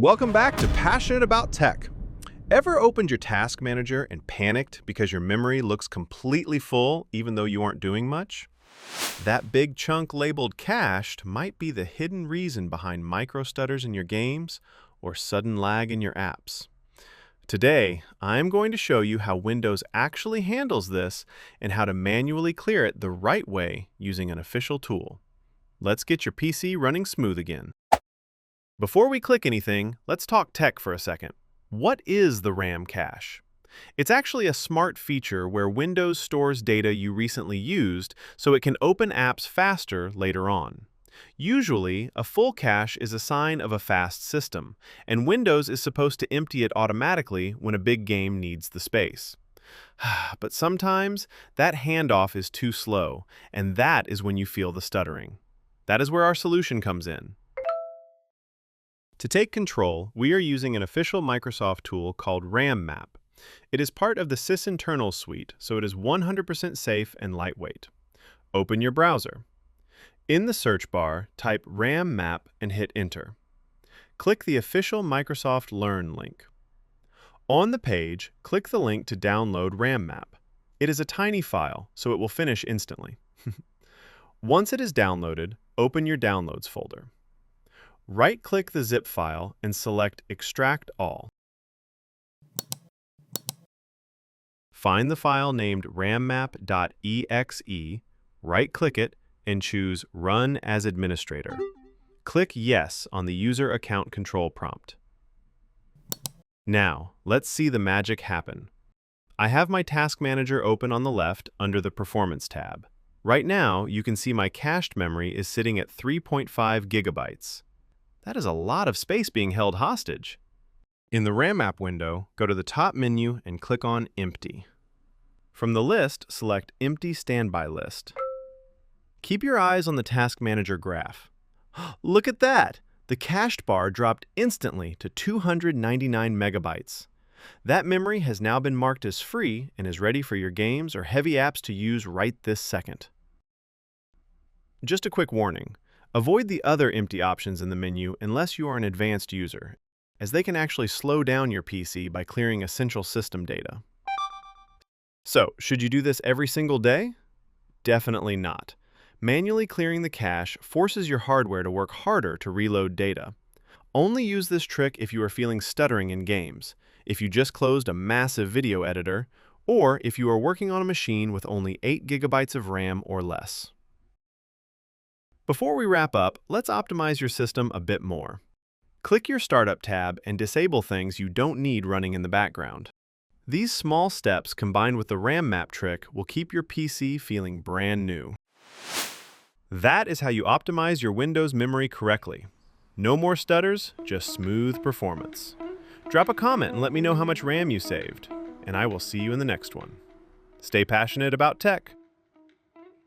Welcome back to Passionate About Tech. Ever opened your task manager and panicked because your memory looks completely full even though you aren't doing much? That big chunk labeled cached might be the hidden reason behind micro-stutters in your games or sudden lag in your apps. Today, I'm going to show you how Windows actually handles this and how to manually clear it the right way using an official tool. Let's get your PC running smooth again. Before we click anything, let's talk tech for a second. What is the RAM cache? It's actually a smart feature where Windows stores data you recently used so it can open apps faster later on. Usually, a full cache is a sign of a fast system, and Windows is supposed to empty it automatically when a big game needs the space. But sometimes, that handoff is too slow, and that is when you feel the stuttering. That is where our solution comes in. To take control, we are using an official Microsoft tool called RAMMap. It is part of the sysinternals suite, so it is 100% safe and lightweight. Open your browser. In the search bar, type RAMMap and hit Enter. Click the official Microsoft Learn link. On the page, click the link to download RAMMap. It is a tiny file, so it will finish instantly. Once it is downloaded, open your Downloads folder. Right-click the zip file and select Extract All. Find the file named rammap.exe, right-click it, and choose Run as Administrator. Click Yes on the User Account Control prompt. Now, let's see the magic happen. I have my Task Manager open on the left under the Performance tab. Right now, you can see my cached memory is sitting at 3.5 gigabytes. That is a lot of space being held hostage. In the RAMMap window, go to the top menu and click on Empty. From the list, select Empty Standby List. Keep your eyes on the Task Manager graph. Look at that! The cached bar dropped instantly to 299 megabytes. That memory has now been marked as free and is ready for your games or heavy apps to use right this second. Just a quick warning. Avoid the other empty options in the menu unless you are an advanced user, as they can actually slow down your PC by clearing essential system data. So, should you do this every single day? Definitely not. Manually clearing the cache forces your hardware to work harder to reload data. Only use this trick if you are feeling stuttering in games, if you just closed a massive video editor, or if you are working on a machine with only 8 gigabytes of RAM or less. Before we wrap up, let's optimize your system a bit more. Click your Startup tab and disable things you don't need running in the background. These small steps combined with the RAMMap trick will keep your PC feeling brand new. That is how you optimize your Windows memory correctly. No more stutters, just smooth performance. Drop a comment and let me know how much RAM you saved, and I will see you in the next one. Stay passionate about tech.